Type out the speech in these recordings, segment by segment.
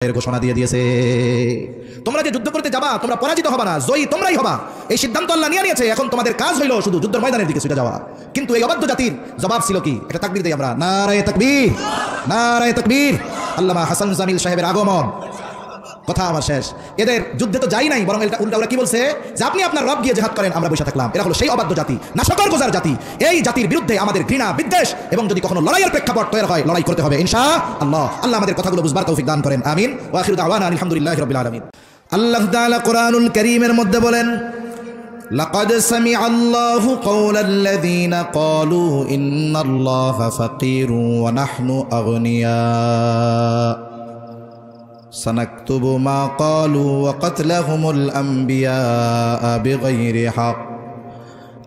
এর ঘোষণা দিয়ে দিয়েছে। তোমরা যে যুদ্ধ করতে যাবা তোমরা পরাজিত হবা না, জয়ী তোমরাই হবা। এই সিদ্ধান্ত আল্লাহ নিয়ে নিয়েছে। এখন তোমাদের কাজ হইল শুধু যুদ্ধের ময়দানের দিকে ছুটে যাওয়া। কিন্তু এই অবাধ্য জাতির জবাব ছিল কি? একটা তাকবীর দেই আমরা, নারায়ে তাকবীর, নারায়ে তাকবীর। আল্লামা হাসান জামিল সাহেবের আগমন। কথা আমার শেষ। এদের যুদ্ধে তো যাই নাই, বরং উল্টা ওরা কি বলছে যে আপনি আপনার রব গিয়ে জিহাদ করেন, আমরা বসে থাকলাম। এরা হলো সেই অবাধ্য জাতি, নাশকর গোজার জাতি। এই জাতির বিরুদ্ধে আমাদের ঘৃণা, বিদ্বেষ এবং যদি কখনো লড়াইয়ের প্রেক্ষাপট তৈরি হয়, লড়াই করতে হবে ইনশাআল্লাহ। আল্লাহ আমাদের কথাগুলো বুঝবার তৌফিক দান করেন, আমিন। ওয়া আখিরু দাওয়ানা আলহামদুলিল্লাহি রাব্বিল আলামিন। আল্লাহ তাআলা কুরআনুল কারীমের মধ্যে বলেন, লাকাদ সামিআল্লাহু কওলাল্লাযীনা ক্বালু ইন্নাল্লাহা ফাকীরুন ওয়া নাহনু আগনিয়া সানাকতুবু মা ক্বালু ওয়া কাতলাহুমুল আমবিয়া বিগাইরি হক।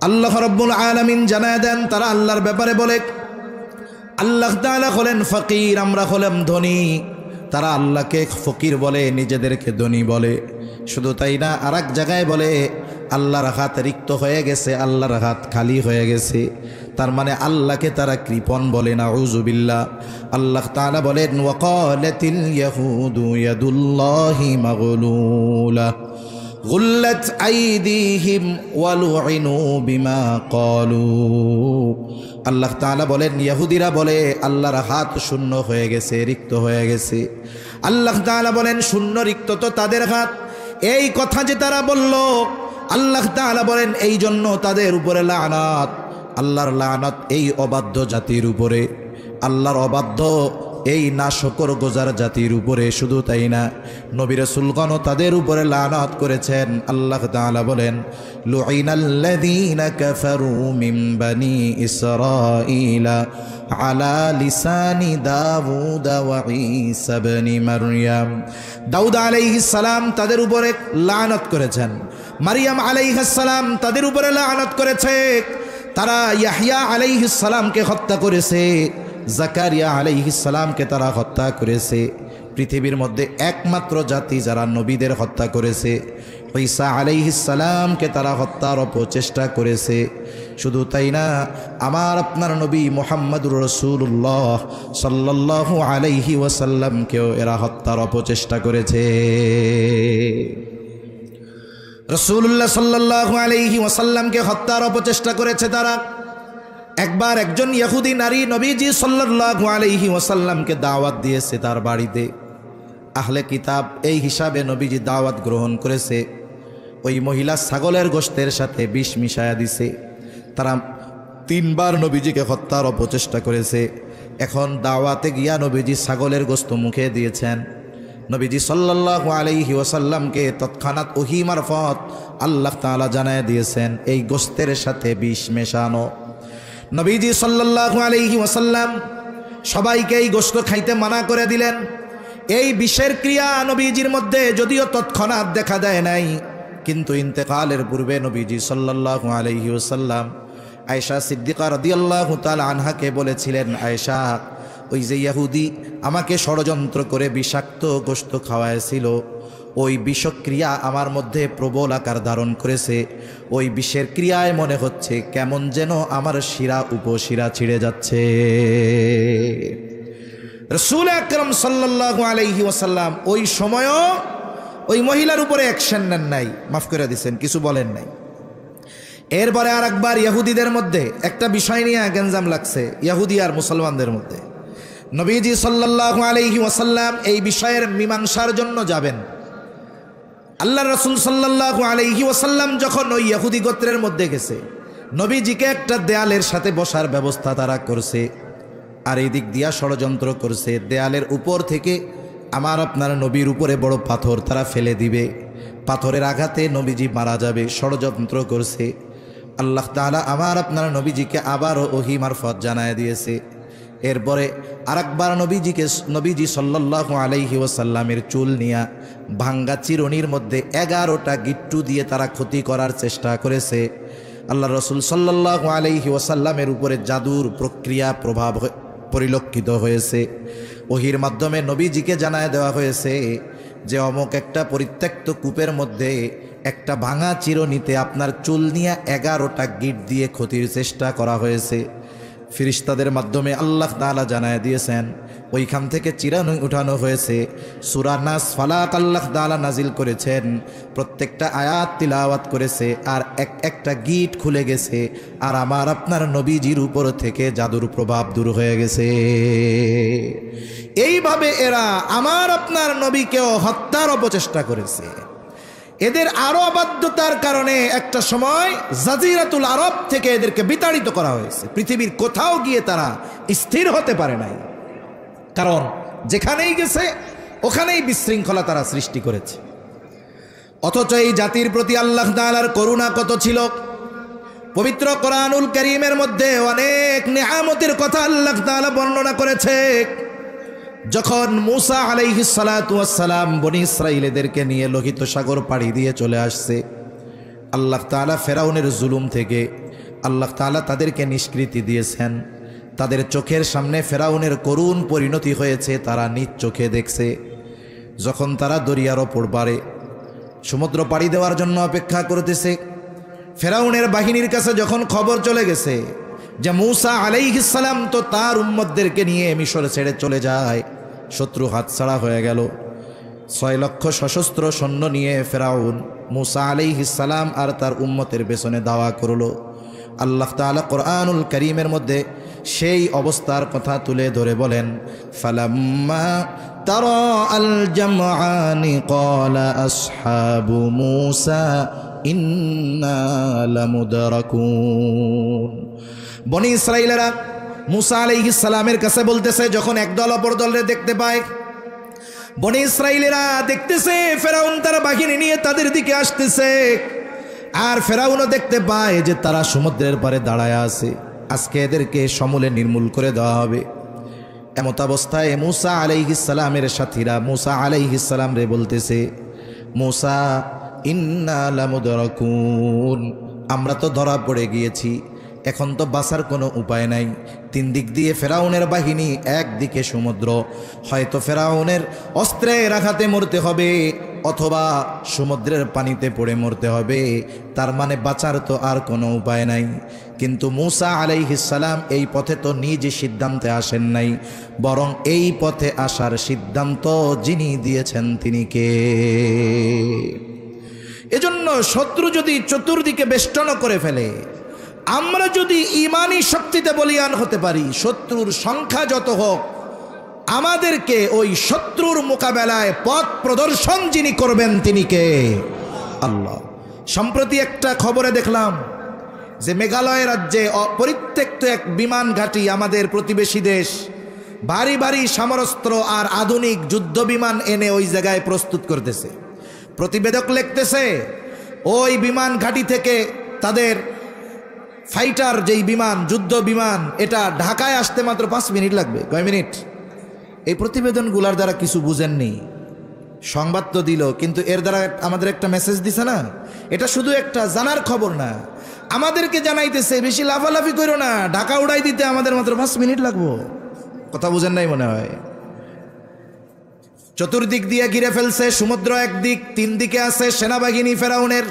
আল্লাহ রাব্বুল আলামিন জানায় দেন তারা আল্লাহর ব্যাপারে বলে, আল্লাহ তাআলা হলেন ফকির, আমরা হলাম ধনী। তারা আল্লাহকে ফকির বলে, নিজেদেরকে ধনী বলে। শুধু তাই না, আর এক জায়গায় বলে আল্লাহর হাত রিক্ত হয়ে গেছে, আল্লাহর হাত খালি হয়ে গেছে। তার মানে আল্লাহকে তারা কৃপণ বলে, নাউযুবিল্লাহ। আল্লাহ তাআলা বলেন, ওয়াকালাতিল ইয়াহুদু ইয়াদুল্লাহি মাগলুলা গুল্লাত আইদিহিম ওয়ালুইনু বিমা ক্বালু। আল্লাহ তাআলা বলেন, ইহুদিরা বলে আল্লাহর হাত শূন্য হয়ে গেছে, রিক্ত হয়ে গেছে। আল্লাহ তাআলা বলেন, শূন্য রিক্ত তো তাদের হাত। এই কথা যে তারা বলল, আল্লাহ তাআলা বলেন এই জন্য তাদের উপরে লানাত। আল্লাহর লানাত এই অবাধ্য জাতির উপরে, আল্লাহর অবাধ্য এই নাশকর গোজার জাতির উপরে। শুধু তাই না, নবী রাসূলগণও তাদের উপরে লানাত করেছেন। আল্লাহ তাআলা বলেন, লুইনাল্লাযীনা কাফারু মিন বানি ইসরাঈলা আলা লিসানি দাউদ ওয়া ঈসা ইবনে মারইয়াম। দাউদ আলাইহিস সালাম তাদের উপরে লানাত করেছেন, মারইয়াম আলাইহিস সালাম তাদের উপরে লানাত করেছে। তারা ইয়াহইয়া আলাইহিস সালামকে হত্যা করেছে, জাকারিয়া আলাইহিস সালামকে তারা হত্যা করেছে। পৃথিবীর মধ্যে একমাত্র জাতি যারা নবীদের হত্যা করেছে, ঈসা আলাইহিস সালামকে তারা হত্যার অপচেষ্টা করেছে। শুধু তাই না, আমার আপনার নবী মুহাম্মদুর রাসূলুল্লাহ সাল্লাল্লাহু আলাইহি ওয়াসাল্লামকেও এরা হত্যার অপচেষ্টা করেছে। রাসূলুল্লাহ সাল্লাল্লাহু আলাইহি ওয়াসাল্লামকে হত্যার অপচেষ্টা করেছে তারা। একবার একজন ইহুদি নারী নবীজি সাল্লাল্লাহু আলাইহি ওয়াসাল্লামকে দাওয়াত দিয়েছে তার বাড়িতে। আহলে কিতাব এই হিসাবে নবীজি দাওয়াত গ্রহণ করেছে। ওই মহিলা ছাগলের গোশতের সাথে বিষ মিশায়া দিছে। তারা 3 বার নবীজিকে হত্যার অপচেষ্টা করেছে। এখন দাওয়াতে গিয়া নবীজি ছাগলের গোশত মুখে দিয়েছেন। নবীজি সাল্লাল্লাহু আলাইহি ওয়াসাল্লামকে তৎক্ষণাৎ ওহী মারফত আল্লাহ তাআলা জানায় দিয়েছেন এই গোশতের সাথে বিষ মেশানো। নবীজি সাল্লাল্লাহু আলাইহি ওয়াসাল্লাম সবাইকে এই গোশত খাইতে মানা করে দিলেন। এই বিষের ক্রিয়া নবীজির মধ্যে যদিও তৎক্ষণাৎ দেখা দেয় নাই, কিন্তু ইন্তেকালের পূর্বে নবীজি সাল্লাল্লাহু আলাইহি ওয়াসাল্লাম আয়েশা সিদ্দিকা রাদিয়াল্লাহু তাআলা আনহাকে বলেছিলেন, আয়েশা, ওই যে ইহুদি আমাকে ষড়যন্ত্র করে বিষাক্ত গোশত খাওয়াইছিল, ওই বিষক্রিয়া আমার মধ্যে প্রবল আকার ধারণ করেছে। ওই বিষের ক্রিয়ায় মনে হচ্ছে কেমন যেন আমার শিরা উপশিরা ছিঁড়ে যাচ্ছে। রাসূল আকরাম সাল্লাল্লাহু আলাইহি ওয়াসাল্লাম ওই সময়ও ওই মহিলার উপরে অ্যাকশন নেন নাই, মাফ করে দিয়েছেন, কিছু বলেন নাই। এরপরে আর একবার ইহুদিদের মধ্যে একটা বিষয় নিয়ে গঞ্জাম লাগছে, ইহুদি আর মুসলমানদের মধ্যে। নবীজি সাল্লাল্লাহু আলাইহি ওয়াসাল্লাম এই বিষয়ের মীমাংসার জন্য যাবেন। আল্লাহ রাসূল সাল্লাল্লাহু আলাইহি ওয়াসাল্লাম যখন ওই ইহুদি গোত্রের মধ্যে গেছে, নবীজিকে একটা দেয়ালের সাথে বসার ব্যবস্থা তারা করছে, আর এই দিক দিয়া ষড়যন্ত্র করছে দেয়ালের উপর থেকে আমার আপনার নবীর উপরে বড় পাথর তারা ফেলে দিবে, পাথরের আঘাতে নবীজি মারা যাবে, ষড়যন্ত্র করছে। আল্লাহ তাআলা আমার আপনার নবীজিকে আবারও ওহী মারফত জানায় দিয়েছে। এরপরে আরেকবার নবীজি সাল্লাল্লাহু আলাইহি ওয়াসাল্লামের চুল নিয়া ভাঙ্গা চিরুনির মধ্যে 11টা গিট্টু দিয়ে তারা ক্ষতি করার চেষ্টা করেছে। আল্লাহ রাসূল সাল্লাল্লাহু আলাইহি ওয়াসাল্লামের উপরে জাদুর প্রক্রিয়া প্রভাব পরিলক্ষিত হয়েছে। ওহীর মাধ্যমে নবীজিকে জানায় দেওয়া হয়েছে যে অমুক একটা পরিত্যক্ত কূপের মধ্যে একটা ভাঙা চিরুনিতে আপনার চুল নিয়ে 11টা গিট দিয়ে ক্ষতির চেষ্টা করা হয়েছে। ফিরিস্তাদের মাধ্যমে আল্লাহ তাআলা জানায় দিয়েছেন ওইখান থেকে চিরানো উঠানো হয়েছে। সূরা নাস ফালাক আল্লাহ তাআলা নাজিল করেছেন, প্রত্যেকটা আয়াত তিলাওয়াত করেছে, আর একটা গিট খুলে গেছে, আর আমার আপনার নবীজির উপর থেকে জাদুর প্রভাব দূর হয়ে গেছে। এইভাবে এরা আমার আপনার নবীকেও হত্যার অপচেষ্টা করেছে। এদের আরো অবাধ্যতার কারণে একটা সময় জাজিরাতুল আরব থেকে এদেরকে বিতাড়িত করা হয়েছে। পৃথিবীর কোথাও গিয়ে তারা স্থির হতে পারে নাই, কারণ যেখানেই গেছে ওখানেই বিশৃঙ্খলা তারা সৃষ্টি করেছে। অথচ এই জাতির প্রতি আল্লাহ তাআলার করুণা কত ছিল। পবিত্র কোরআনুল কারীমের মধ্যে অনেক নিয়ামতের কথা আল্লাহ তাআলা বর্ণনা করেছে। যখন মূসা আলাইহিস সালাতু ওয়াস সালাম বনি ইসরাঈলদেরকে নিয়ে লোহিত সাগর পাড়ি দিয়ে চলে আসছে, আল্লাহ তাআলা ফেরাউনের জুলুম থেকে আল্লাহ তাআলা তাদেরকে নিষ্কৃতি দিয়েছেন। তাদের চোখের সামনে ফেরাউনের করুণ পরিণতি হয়েছে, তারা নিজ চোখে দেখছে। যখন তারা দরিয়ার ওপর পারে সমুদ্র পাড়ি দেওয়ার জন্য অপেক্ষা করতেছে, ফেরাউনের বাহিনীর কাছে যখন খবর চলে গেছে যে মূসা আলাইহিস সালাম তো তার উম্মতদেরকে নিয়ে মিশর ছেড়ে চলে যায়, শত্রু হাতছাড়া হয়ে গেল। 6 লক্ষ সশস্ত্র সৈন্য নিয়ে ফেরাউন মূসা আলাইহিস সালাম আর তার উম্মতের পেছনে দাওয়া করলো। আল্লাহ তাআলা কোরআনুল কারীমের মধ্যে সেই অবস্থার কথা তুলে ধরে বলেন, ফালাম্মা তারা আল জামআনি ক্বালা আসহাবু মূসা ইন্না লামুদরাকুন। বনি ইসরাঈলেরা মূসা আলাইহিস সালামের কাছে বলতেছে, যখন একদল অপর দলের দেখতে পায়, বনি ইসরাঈলেরা দেখতেছে ফেরাউন তার বাহিনী নিয়ে তাদের দিকে আসতেছে, আর ফেরাউনও দেখতে পায় যে তারা সমুদ্রের পারে দাঁড়ায় আছে, আজকে এদেরকে সমূলে নির্মূল করে দেওয়া হবে। এমত অবস্থায় মূসা আলাইহিস সালামের সাথীরা মূসা আলাইহিস সালাম রে বলতেছে, মূসা ইন্না লামুদরাকুন, আমরা তো ধরা পড়ে গিয়েছি, এখন তো বাঁচার কোনো উপায় নাই। 3 দিক দিয়ে ফেরাউনের বাহিনী, একদিকে সমুদ্র, হয়তো ফেরাউনের অস্ত্রের আঘাতে মরতে হবে অথবা সমুদ্রের পানিতে পড়ে মরতে হবে, তার মানে বাঁচার তো আর কোনো উপায় নাই। কিন্তু মূসা আলাইহিস সালাম এই পথে তো নিজ সিদ্ধান্তে আসেন নাই, বরং এই পথে আসার সিদ্ধান্ত যিনি দিয়েছেন তিনি কে? এজন্য শত্রু যদি চতুর্দিকে বেষ্টন করে ফেলে, আমরা যদি ঈমানি শক্তিতে বলীয়ান হতে পারি, শত্রুর সংখ্যা যত হোক, আমাদেরকে ওই শত্রুর মোকাবেলায় পথ প্রদর্শন যিনি করবেন তিনি কে? আল্লাহ। সম্প্রতি একটা খবরে দেখলাম যে মেঘালয় রাজ্যে অপরিত্যক্ত এক বিমান ঘাঁটি, আমাদের প্রতিবেশী দেশ ভারী ভারী সমরাস্ত্র আর আধুনিক যুদ্ধ বিমান এনে ওই জায়গায় প্রস্তুত করতেছে। প্রতিবেদক লিখতেছে, ওই বিমান ঘাঁটি থেকে তাদের ফাইটার যেই বিমান, যুদ্ধ বিমান, এটা ঢাকায় আসতে মাত্র 5 মিনিট লাগবে। কয় মিনিট? এই প্রতিবেদনগুলোর দ্বারা কিছু বুঝেননি, সংবাদ তো দিল, কিন্তু এর দ্বারা আমাদের একটা মেসেজ দিছে না, এটা শুধু একটা জানার খবর না, আমাদেরকে জানাইতেছে বেশি লাফালাফি করো না, ঢাকা উড়াই দিতে আমাদের মাত্র 5 মিনিট লাগবো। কথা বুঝেন নাই মনে হয়। চতুর্দিক দিয়ে ঘিরে ফেলছে, সমুদ্র একদিক, 3 দিকে আছে সেনাবাহিনী ফেরাউনের।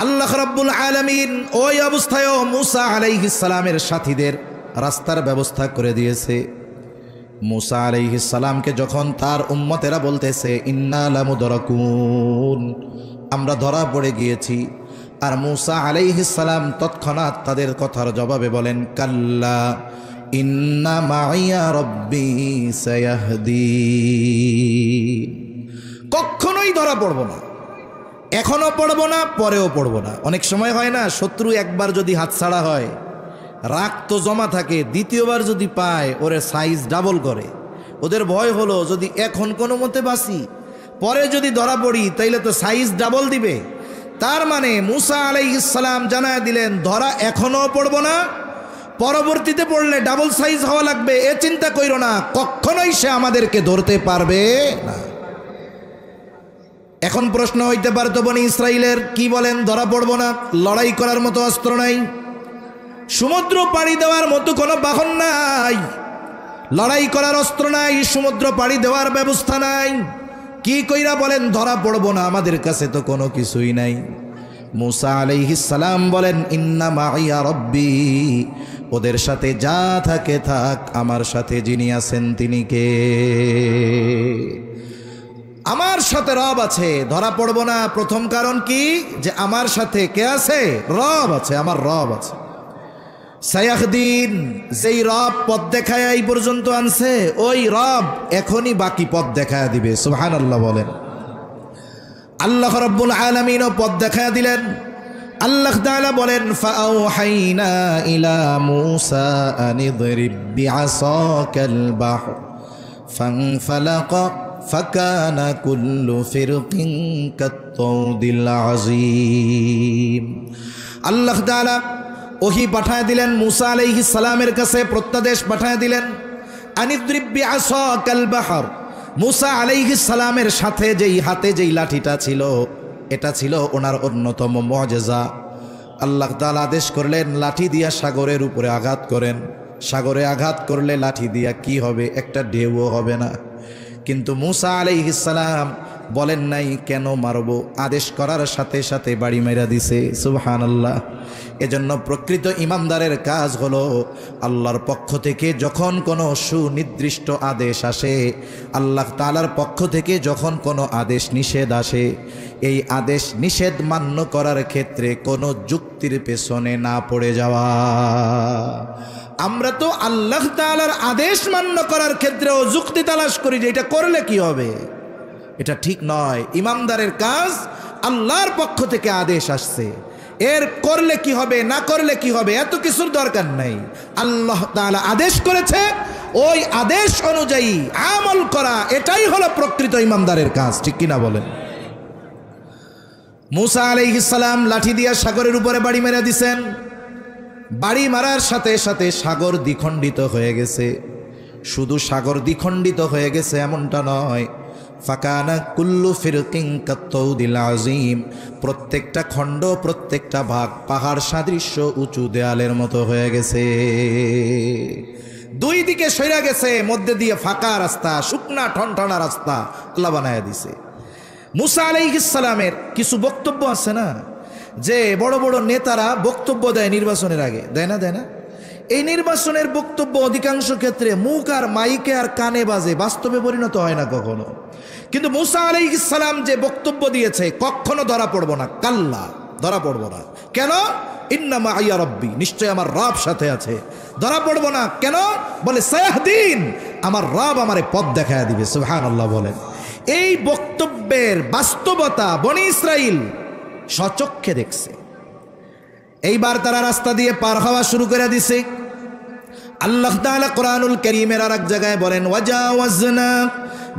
আল্লাহ রাব্বুল আলামিন ওই অবস্থায়ও মূসা আলাইহিস সালামের সাথীদের রাস্তার ব্যবস্থা করে দিয়েছে। মূসা আলাইহিস সালামকে যখন তার উম্মতেরা বলতেছে ইন্না লামুদরাকুন, আমরা ধরা পড়ে গিয়েছি, আর মূসা আলাইহিস সালাম তৎক্ষণাৎ তাদের কথার জবাবে বলেন, কাল্লা ইন্না মাইয়া রব্বি সায়াহদিন, কখনোই ধরা পড়ব না, এখনো পড়ব না, পরেও পড়ব না। অনেক সময় হয় না, শত্রু একবার যদি হাতছাড়া হয়, রাগ তো জমা থাকে, দ্বিতীয়বার যদি পায় ওরে সাইজ ডাবল করে। ওদের ভয় হলো যদি এখন কোনো মতে বাঁচি, পরে যদি ধরা পড়ি তাইলে তো সাইজ ডাবল দিবে। তার মানে মূসা আলাইহিস সালাম জানায় দিলেন, ধরা এখনো পড়ব না, পরবর্তীতে পড়লে ডাবল সাইজ হওয়া লাগবে, এ চিন্তা কইরো না, কখনোই সে আমাদেরকে ধরতে পারবে না। এখন প্রশ্ন হইতে পারতো বনি ইসরাইলের, কি বলেন ধরা পড়ব না? লড়াই করার মতো অস্ত্র নাই, সমুদ্র পাড়ি দেওয়ার মতো কোনো বাহন নাই, লড়াই করার অস্ত্র নাই, সমুদ্র পাড়ি দেওয়ার ব্যবস্থা নাই, কি কইরা বলেন ধরা পড়ব না? আমাদের কাছে তো কোনো কিছুই নাই। মূসা আলাইহিস সালাম বলেন, ইন্না মাইয়া রব্বি, ওদের সাথে যা থাকে থাক, আমার সাথে যিনি আছেন তিনি কে? আমার সাথে রব আছে, ধরা পড়ব না। প্রথম কারণ কি? যে আমার সাথে কে আছে? রব আছে, আমার রব আছে। সায়াহদিন, যেই রব পথ দেখায় এই পর্যন্ত আনছে, ওই রব এখনই বাকি পথ দেখায় দিবে। সুবহানাল্লাহ বলেন। আল্লাহ রাব্বুল আলামিনও পথ দেখায় দিলেন। আল্লাহ তাআলা বলেন, ফাআওহাইনা ইলা মূসা আনিদরিব বিআসাকাল বাহর ফানফালাকা ফাকানা কুল্লু ফিরকিন কাত-তাউদিল আযীম। আল্লাহ তাআলা ওহী পাঠায় দিলেন মূসা আলাইহিস সালামের কাছে, প্রত্যাদেশ পাঠায় দিলেন, আনিদরিব বিআসাকাল বাহর। মূসা আলাইহিস সালামের সাথে যেই হাতে যেই লাঠিটা ছিল, এটা ছিল ওনার অন্যতম মুআজিজা। আল্লাহ তাআলা আদেশ করলেন, লাঠি দিয়া সাগরের উপরে আঘাত করেন। সাগরে আঘাত করলে লাঠি দিয়া কি হবে? একটা ঢেউও হবে না। কিন্তু মূসা আলাইহিস সালাম বলেন নাই কেন মারব, আদেশ করার সাথে সাথে বাড়ি মেরা দিছে। সুবহানাল্লাহ। এজন্য প্রকৃত ইমানদারের কাজ হলো, আল্লাহর পক্ষ থেকে যখন কোনো সুনির্দিষ্ট আদেশ আসে, আল্লাহ তাআলার পক্ষ থেকে যখন কোনো আদেশ নিষেধ আসে, এই আদেশ নিষেধ মান্য করার ক্ষেত্রে কোনো যুক্তির পেছনে না পড়ে যাওয়া। আমরা তো আল্লাহ তাআলার আদেশ মান্য করার ক্ষেত্রেও যুক্তি তালাশ করি যে এটা করলে কি হবে। এটা ঠিক নয়। ইমানদারের কাজ, আল্লাহর পক্ষ থেকে আদেশ আসছে, এর করলে কি হবে না করলে কি হবে এত কিছুর দরকার নাই। আল্লাহ তাআলা আদেশ করেছে, ওই আদেশ অনুযায়ী আমল করা, এটাই হলো প্রকৃত ইমানদারের কাজ। ঠিক কিনা বলেন? মূসা আলাইহিস সালাম লাঠি দিয়া সাগরের উপরে বাড়ি মেরে দিছেন। বাড়ি মারার সাথে সাথে সাগর দ্বিখণ্ডিত হয়ে গেছে। শুধু সাগর দ্বিখণ্ডিত হয়ে গেছে এমনটা নয়, ফাকানা কুল্লু ফিরকিন কাত-তাউদিল আযীম। প্রত্যেকটা খণ্ড, প্রত্যেকটা ভাগ পাহাড় সাদৃশ্য উঁচু দেয়ালের মতো হয়ে গেছে। দুই দিকে সইরা গেছে, মধ্যে দিয়ে ফাঁকা রাস্তা, শুকনা ঠনঠনা রাস্তা আল্লাহ বানায়া দিছে। মূসা আলাইহিস সালামের কিছু বক্তব্য আছে না, যে বড় বড় নেতারা বক্তব্য দেয় নির্বাচনের আগে, দেয় না? এই নির্বাচনের বক্তব্য অধিকাংশ ক্ষেত্রে মুখ আর মাইকে আর কানে বাজে, বাস্তবে পরিণত হয় না কখনো। কিন্তু মূসা আলাইহিস সালাম যে বক্তব্য দিয়েছে, কখনো ধরা পড়ব না, কাল্লা, ধরা পড়ব না। কেন? ইন্না মাইয়া রব্বি, নিশ্চয় আমার রব সাথে আছে। ধরা পড়ব না কেন? বলে সায়াহদিন, আমার রব আমারে পথ দেখায় দিবে। সুবহানাল্লাহ বলেন। এই বক্তব্যের বাস্তবতা বনি ইসরাইল স্বচক্ষে দেখছে। এইবার তারা রাস্তা দিয়ে পার হওয়া শুরু করে দিছে। আল্লাহ তাআলা কোরআনুল কারীমের আরেক জায়গায় বলেন, ওয়াজাওয়াজনা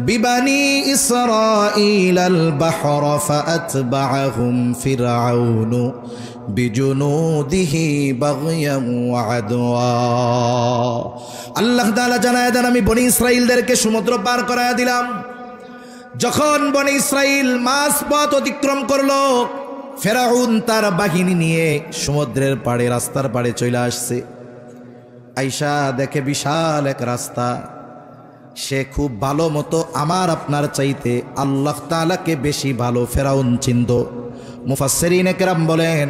বিবানি ইসরাঈলাল বাহরা ফাআতবাআহুম ফিরআউনু বিজুনুদিহি বাগয়ান ওয়া আদওয়া। আল্লাহ তাআলা জানায় দেন, আমি বনি ইসরাইলদেরকে সমুদ্র পার করায় দিলাম। যখন বনি ইসরাইল মাঝ পথ অতিক্রম করলো, ফেরাউন তার বাহিনী নিয়ে সমুদ্রের পাড়ে, রাস্তার পাড়ে চলে আসছে। আইসা দেখে বিশাল এক রাস্তা। সে খুব ভালো মতো আমার আপনার চাইতে আল্লাহ তাআলাকে বেশি ভালো ফেরাউন চিনত। মুফাসসিরিনে কেরাম বলেন,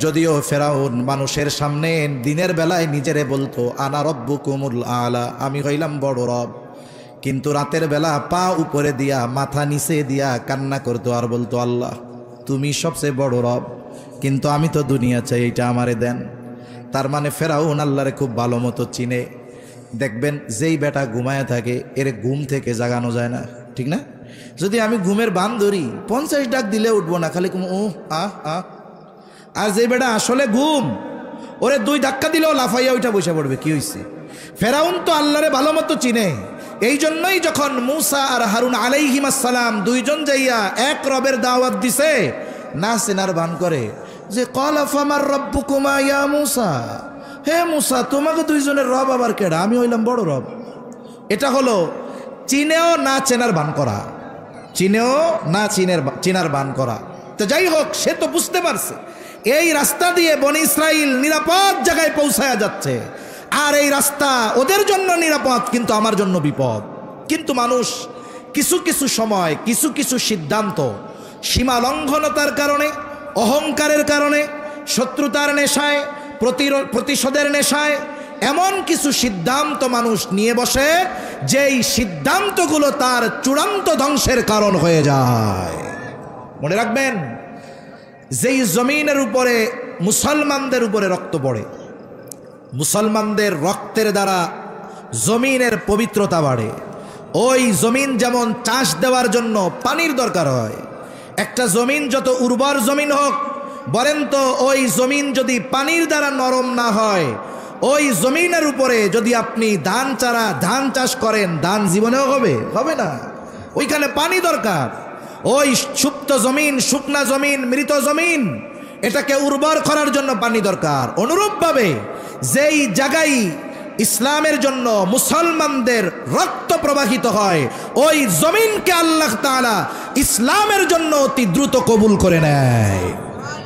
যদিও ফেরাউন মানুষের সামনে দিনের বেলায় নিজেরে বলতো আনা রব্বুকুমুল আলা, আমি হইলাম বড় রব, কিন্তু রাতের বেলা পা উপরে দিয়া মাথা নিচে দিয়া কান্না করতো আর বলতো, আল্লাহ তুমি সবচেয়ে বড় রব, কিন্তু আমি তো দুনিয়া চাই, এইটা আমারে দেন। তার মানে ফেরাউন আল্লাহরে খুব ভালো মতো চিনে। দেখবেন যেই বেটা ঘুমায় থাকে, এর ঘুম থেকে জাগানো যায় না, ঠিক না? যদি আমি ঘুমের বান ধরি, 50 ডাক দিলে উঠবো না, খালি আর যেই বেটা আসলে ঘুম, ওরে 2 ধাক্কা দিলেও লাফাইয়া ওইটা বসে পড়বে, কি হয়েছে? ফেরাউন তো আল্লাহরে ভালো মতো চিনে। এই জন্যই যখন মূসা আর হারুন আলাইহিমাস সালাম দুইজন যাইয়া এক রবের দাওয়াত দিছে, না চেনার ভান করে যে ক্বালা ফামার রব্বুকুমা ইয়া মূসা, হে মূসা তোমাকে দুইজনের রব আবার কেডা? আমি হইলাম বড় রব। এটা হলো চিনেও না চেনার ভান করা, চিনেও না চিনার ভান করা। তো যাই হোক, সে তো বুঝতে পারছে এই রাস্তা দিয়ে বনি ইসরাইল নিরাপদ জায়গায় পৌঁছায়া যাচ্ছে, আর এই রাস্তা ওদের জন্য নিরাপদ, কিন্তু আমার জন্য বিপদ। কিন্তু মানুষ কিছু কিছু সময় কিছু কিছু সিদ্ধান্ত সীমা লঙ্ঘনতার কারণে, অহংকারের কারণে, শত্রুতার নেশায়, প্রতিশোধের নেশায় এমন কিছু সিদ্ধান্ত মানুষ নিয়ে বসে যেই সিদ্ধান্তগুলো তার চূড়ান্ত ধ্বংসের কারণ হয়ে যায়। মনে রাখবেন, যেই জমিনের উপরে মুসলমানদের উপরে রক্ত পড়ে, মুসলমানদের রক্তের দ্বারা জমিনের পবিত্রতা বাড়ে। ওই জমিন যেমন চাষ দেওয়ার জন্য পানির দরকার হয়, একটা জমিন যত উর্বর জমিন হোক, বলেন তো ওই জমিন যদি পানির দ্বারা নরম না হয়, ওই জমিনের উপরে যদি আপনি ধান চাষ করেন, ধান জীবনেও হবে না। ওইখানে পানি দরকার। ওই সুপ্ত জমিন, শুকনা জমিন, মৃত জমিন, এটাকে উর্বর করার জন্য পানি দরকার। অনুরূপভাবে যেই জায়গায় ইসলামের জন্য মুসলমানদের রক্ত প্রবাহিত হয়, ওই জমিনকে আল্লাহ তাআলা ইসলামের জন্য অতি দ্রুত কবুল করে নেয়।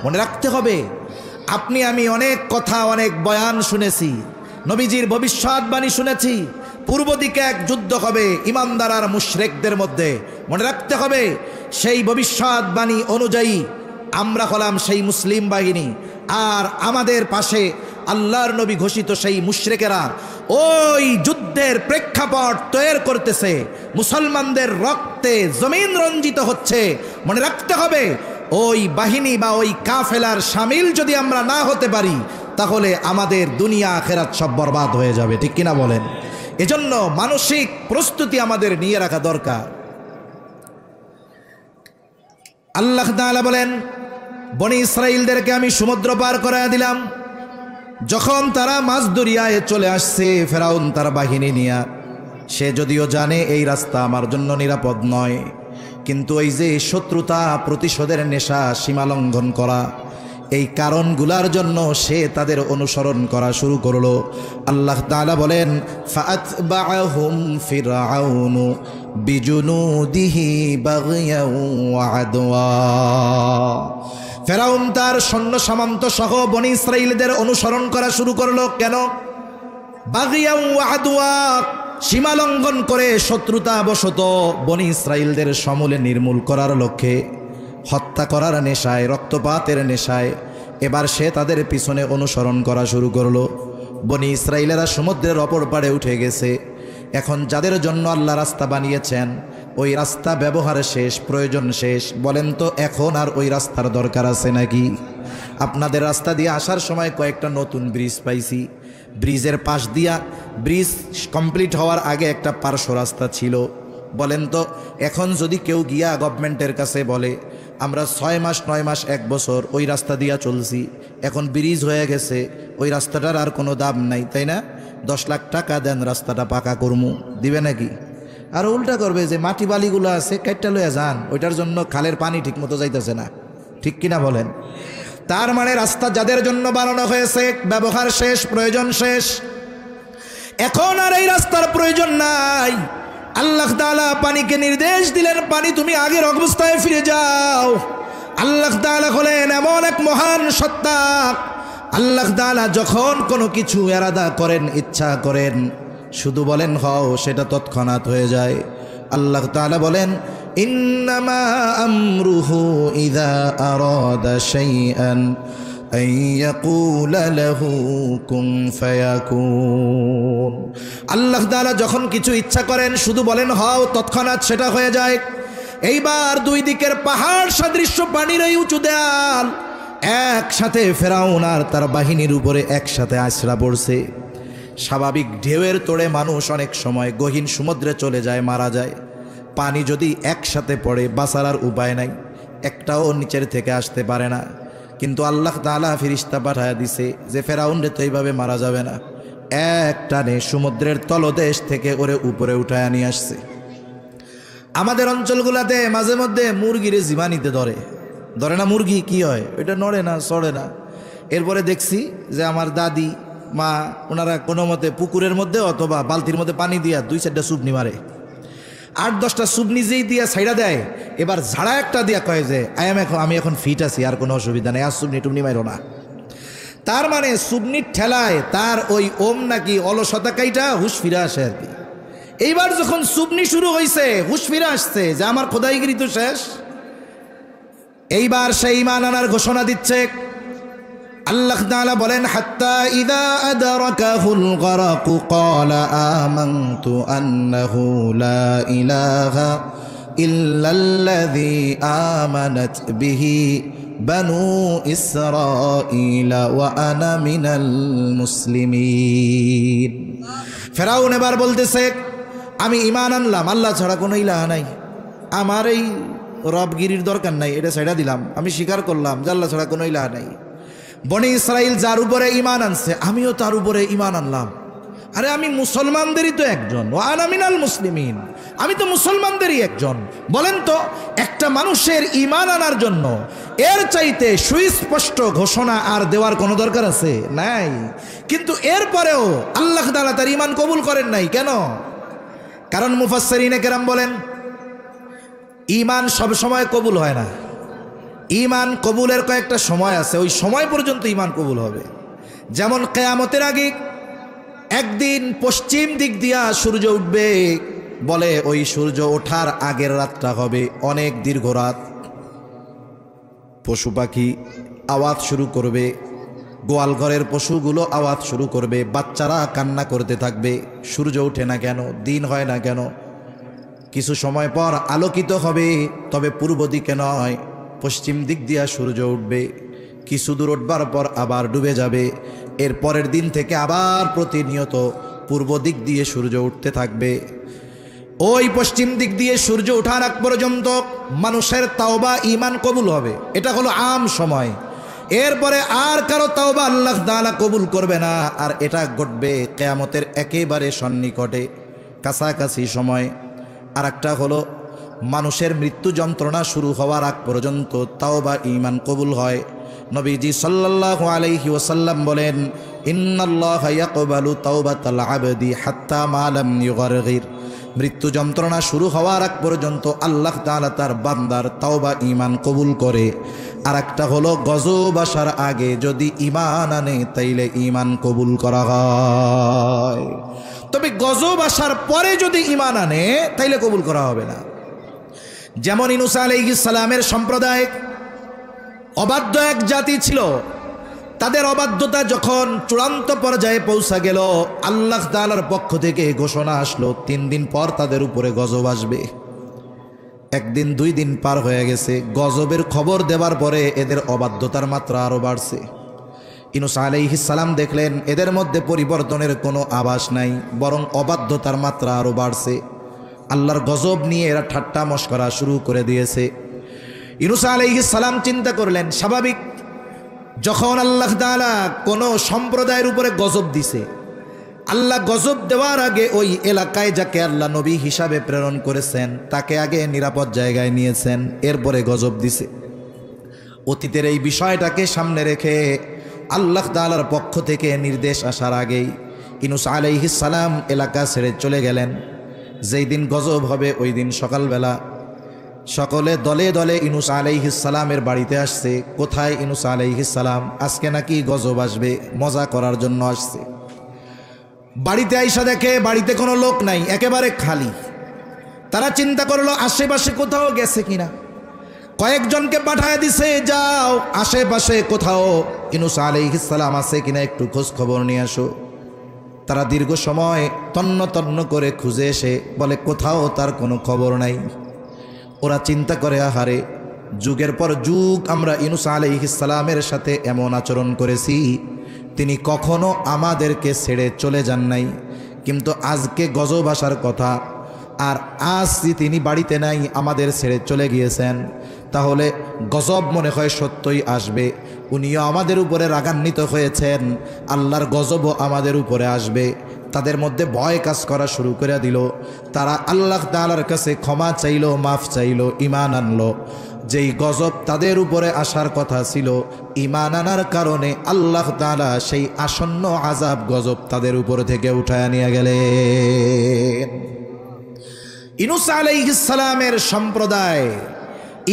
মনে রাখতে হবে, আপনি আমি অনেক কথা, অনেক বয়ান শুনেছি, নবীজির ভবিষ্যৎবাণী শুনেছি, পূর্ব দিকে এক যুদ্ধ হবে ইমানদার আর মুশরিকদের মধ্যে। মনে রাখতে হবে, সেই ভবিষ্যৎবাণী অনুযায়ী আমরা হলাম সেই মুসলিম বাহিনী, আর আমাদের পাশে আল্লাহর নবী ঘোষিত সেই মুশরিকেরা ওই যুদ্ধের প্রেক্ষাপট তৈরি করতেছে। মুসলমানদের রক্তে জমিন রঞ্জিত হচ্ছে। মনে রাখতে হবে, ওই বাহিনী বা ওই কাফেলার শামিল যদি আমরা না হতে পারি, তাহলে আমাদের দুনিয়া আখিরাত সব বরবাদ হয়ে যাবে। ঠিক কিনা বলেন? এজন্য মানসিক প্রস্তুতি আমাদের নিয়ে রাখা দরকার। আল্লাহ তাআলা বলেন, বনি ইসরাইলদেরকে আমি সমুদ্র পার করায় দিলাম। যখন তারা মাছ দরিয়ায় চলে আসছে, ফেরাউন তার বাহিনী নিয়ে, সে যদিও জানে এই রাস্তা আমার জন্য নিরাপদ নয়, কিন্তু এই যে শত্রুতা, প্রতিশোধের নেশা, সীমা লঙ্ঘন করা, এই কারণগুলার জন্য সে তাদের অনুসরণ করা শুরু করলো। আল্লাহ তাআলা বলেন, ফাআতবাআহুম ফিরআউনু বিজুনুদিহি বাগয়াও ওয়া আদওয়া। ফেরাউন তার সৈন্য সামন্ত সহ বনি ইসরাইলদের অনুসরণ করা শুরু করলো। কেন? বাগয়াও ওয়া আদওয়া, সীমা লঙ্ঘন করে শত্রুতা বশত বনি ইসরাইলদের সমূলে নির্মূল করার লক্ষ্যে, হত্যা করার নেশায়, রক্তপাতের নেশায় এবার সে তাদের পিছনে অনুসরণ করা শুরু করলো। বনি ইসরাইলেরা সমুদ্রের অপর পাড়ে উঠে গেছে। এখন যাদের জন্য আল্লাহ রাস্তা বানিয়েছেন, ওই রাস্তা ব্যবহার শেষ, প্রয়োজন শেষ। বলেন তো, এখন আর ওই রাস্তার দরকার আছে নাকি? আপনাদের রাস্তা দিয়ে আসার সময় কয়েকটা নতুন ব্রিজ পাইছি। ব্রিজের পাশ দিয়া, ব্রিজ কমপ্লিট হওয়ার আগে একটা পার্শ্ব রাস্তা ছিল। বলেন তো, এখন যদি কেউ গিয়া গভর্নমেন্টের কাছে বলে, আমরা 6 মাস 9 মাস 1 বছর ওই রাস্তা দিয়া চলছি, এখন ব্রিজ হয়ে গেছে, ওই রাস্তাটার আর কোনো দাম নাই, তাই না? 10 লাখ টাকা দেন, রাস্তাটা পাকা করমু, দিবে নাকি? আর উল্টা করবে যে মাটি বালিগুলো আছে কাইটটা লইয়া যান, ওইটার জন্য খালের পানি ঠিক মতো যাইতেছে না। ঠিক কিনা বলেন? তার মানে রাস্তা যাদের জন্য বানানো হয়েছে, ব্যবহার শেষ, প্রয়োজন শেষ, এখন আর এই রাস্তার প্রয়োজন নাই। আল্লাহ তাআলা পানিকে নির্দেশ দিলেন, পানি তুমি আগের অবস্থায় ফিরে যাও। আল্লাহ তাআলা হলেন এমন এক মহান সত্তা, আল্লাহ তাআলা যখন কোনো কিছু এরাদা করেন, ইচ্ছা করেন, শুধু বলেন হও, সেটা তৎক্ষণাৎ হয়ে যায়। আল্লাহ তাআলা বলেন, ইন্নামা আমরুহু ইযা আরাদা শাইআন আন ইয়াকুলা লাহু কুন ফায়াকুন। আল্লাহ তাআলা যখন কিছু ইচ্ছা করেন, শুধু বলেন হও, তৎক্ষণাৎ সেটা হয়ে যায়। এইবার দুই দিকের পাহাড় সদৃশ্য পানির এই উঁচু দেয়াল একসাথে ফেরাউন আর তার বাহিনীর উপরে একসাথে আছড়া পড়ছে। স্বাভাবিক ঢেউয়ের তোড়ে মানুষ অনেক সময় গহীন সমুদ্রে চলে যায়, মারা যায়। পানি যদি একসাথে পড়ে, বাঁচার আর উপায় নাই, একটাও নিচের থেকে আসতে পারে না। কিন্তু আল্লাহ তাআলা ফেরেশতা পাঠায়া দিছে যে ফেরাউন রে তো এইভাবে মারা যাবে না, এক টানে সমুদ্রের তলদেশ থেকে ওরে উপরে উঠায় নিয়ে আসছে। আমাদের অঞ্চলগুলোতে মাঝে মধ্যে মুরগিরে জীবাণীতে ধরে না, মুরগি কি হয়, ওইটা নড়ে না, চড়ে না। এরপরে দেখছি যে আমার দাদি, মা, ওনারা কোনো মতে পুকুরের মধ্যে অথবা বালতির মধ্যে পানি দিয়া 2-4টা সুবনি মারে, 8-10টা সুবনি যেই দিয়া ছাইড়া দেয়, এবার ঝাড়া একটা দিয়া কয় যে আমি এখন ফিট আছি, আর কোনো অসুবিধা নেই, আর সুবনি টুবনি মাইরো না। তার মানে সুবনির ঠেলায় তার ওই ওম নাকি অলসতা কাইটা হুশ ফিরে আসে আর কি। এইবার যখন সুবনি শুরু হয়েছে, হুশ ফিরে আসছে যে আমার খোদাইগিরি তো শেষ। এইবার সেই ঈমান আনার ঘোষণা দিচ্ছে, আল্লাহ তাআলা বলেন, হাত্তা ইযা আদরাকাহুল গরাকু ক্বালা আমানতু আন্নাহু লা ইলাহা ইল্লাল্লাযী আমানাত বিহি বানু ইসরাঈল ওয়া আনা মিনাল মুসলিমিন। ফেরাউন এবার বলতেছে, আমি ঈমান আনলাম আল্লাহ ছাড়া কোনো ইলাহ নাই, আমার এই রবগিরির দরকার নাই, এটা ছেড়ে দিলাম, আমি স্বীকার করলাম যে আল্লাহ ছাড়া কোনো ইলাহ নাই। বনি ইসরাইল যার উপরে ঈমান আনছে আমিও তার উপরে ঈমান আনলাম। আরে আমি মুসলমানদেরই তো একজন, ওয়া আনা মিনাল মুসলিমিন, আমি তো মুসলমানদেরই একজন। বলেন তো, একটা মানুষের ঈমান আনার জন্য এর চাইতে সুস্পষ্ট ঘোষণা আর দেওয়ার কোনো দরকার আছে? নাই। কিন্তু এরপরেও আল্লাহ তাআলা তার ঈমান কবুল করেন নাই কেন? কারণ মুফাসসিরিনে কেরাম বলেন, ঈমান সব সময় কবুল হয় না। ঈমান কবুলের কয়েকটা সময় আছে, ওই সময় পর্যন্ত ঈমান কবুল হবে। যেমন কিয়ামতের আগে একদিন পশ্চিম দিক দিয়া সূর্য উঠবে, বলে ওই সূর্য ওঠার আগের রাতটা হবে অনেক দীর্ঘ রাত। পশু পাখি আওয়াজ শুরু করবে, গোয়াল ঘরের পশুগুলো আওয়াজ শুরু করবে, বাচ্চারা কান্না করতে থাকবে, সূর্য ওঠে না কেন, দিন হয় না কেন। কিছু সময় পর আলোকিত হবে, তবে পূর্ব দিকে নয়, পশ্চিম দিক দিয়া সূর্য উঠবে। কিছু দূর উঠবার পর আবার ডুবে যাবে। এর পরের দিন থেকে আবার প্রতিনিয়ত পূর্ব দিক দিয়ে সূর্য উঠতে থাকবে। ওই পশ্চিম দিক দিয়ে সূর্য ওঠার আগ পর্যন্ত মানুষের তাওবা ঈমান কবুল হবে, এটা হলো আম সময়। এরপরে আর কারো তাওবা আল্লাহ তাআলা কবুল করবে না, আর এটা ঘটবে কিয়ামতের একেবারে সন্নিকটে, কাছাকাছি সময়। আর একটা হলো মানুষের মৃত্যু যন্ত্রণা শুরু হওয়ার আগ পর্যন্ত তাওবা ঈমান কবুল হয়। নবীজি সাল্লাল্লাহু আলাইহি ওয়াসাল্লাম বলেন, ইন্নাল্লাহা ইয়াকবালু তাওবাতাল আবদি হাত্তা মা লাম ইউগারগির। মৃত্যু যন্ত্রণা শুরু হওয়ার আগ পর্যন্ত আল্লাহ তাআলা তার বান্দার তাওবা ঈমান কবুল করে। আর একটা হলো গজব আসার আগে যদি ঈমান আনে তাইলে ঈমান কবুল করা হয়, তবে গজব আসার পরে যদি ঈমান আনে তাইলে কবুল করা হবে না। যেমন ইউনূস আলাইহিস সালামের সম্প্রদায় অবাধ্য এক জাতি ছিল, তাদের অবাধ্যতা যখন চূড়ান্ত পর্যায়ে পৌঁছা গেল, আল্লাহ তাআলার পক্ষ থেকে ঘোষণা আসলো 3 দিন পর তাদের উপরে গজব আসবে। একদিন 2 দিন পার হয়ে গেছে, গজবের খবর দেওয়ার পরে এদের অবাধ্যতার মাত্রা আরো বাড়ছে। ইউনূস আলাইহিস সালাম দেখলেন এদের মধ্যে পরিবর্তনের কোনো আভাস নাই, বরং অবাধ্যতার মাত্রা আরো বাড়ছে। আল্লাহর গজব নিয়ে এরা ঠাট্টা মশকরা শুরু করে দিয়েছে। ইউনূস আলাইহিস সালাম চিন্তা করলেন, স্বাভাবিক যখন আল্লাহ তাআলা কোনো সম্প্রদায়ের উপরে গজব দিছে, আল্লাহ গজব দেওয়ার আগে ওই এলাকায় যাকে আল্লাহ নবী হিসাবে প্রেরণ করেছেন তাকে আগে নিরাপদ জায়গায় নিয়েছেন, এরপরে গজব দিছে। অতীতের এই বিষয়টাকে সামনে রেখে আল্লাহ তাআলার পক্ষ থেকে নির্দেশ আসার আগেই ইউনূস আলাইহিস সালাম এলাকা ছেড়ে চলে গেলেন। যেই দিন গজব হবে ওই দিন সকালবেলা সকলে দলে দলে ইউনূস আলাইহিস সালামের বাড়িতে আসছে। কোথায় ইউনূস আলাইহিস সালাম? আজকে নাকি গজব আসবে, মজা করার জন্য আসছে। বাড়িতে আইসা দেখে বাড়িতে কোনো লোক নাই, একেবারে খালি। তারা চিন্তা করলো আশেপাশে কোথাও গেছে কিনা, কয়েকজনকে পাঠায় দিছে, যাও আশেপাশে কোথাও ইউনূস আলাইহিস সালাম আছে কিনা একটু খোঁজ খবর নিয়ে আসো। তারা দীর্ঘ সময় তন্ন তন্ন করে খুঁজে এসে বলে কোথাও তার কোনো খবর নাই। ওরা চিন্তা করে, আহারে যুগের পর যুগ আমরা ইউনূস আলাইহিস সালামের সাথে এমন আচরণ করেছি, তিনি কখনো আমাদেরকে ছেড়ে চলে যান নাই, কিন্তু আজকে গজব আসার কথা, আর আজ তিনি বাড়িতে নাই, আমাদের ছেড়ে চলে গিয়েছেন, তাহলে গজব মনে হয় সত্যই আসবে। উনিও আমাদের উপরে রাগান্বিত হয়েছেন, আল্লাহর গজবও আমাদের উপরে আসবে। তাদের মধ্যে ভয় কাজ করা শুরু করে দিল। তারা আল্লাহ তাআলার কাছে ক্ষমা চাইল, মাফ চাইল, ঈমান আনলো। যেই গজব তাদের উপরে আসার কথা ছিল, ঈমান আনার কারণে আল্লাহ তাআলা সেই আসন্ন আযাব গজব তাদের উপর থেকে উঠায় নিয়ে গেলেন। ইউনূস আলাইহিস সালামের সম্প্রদায়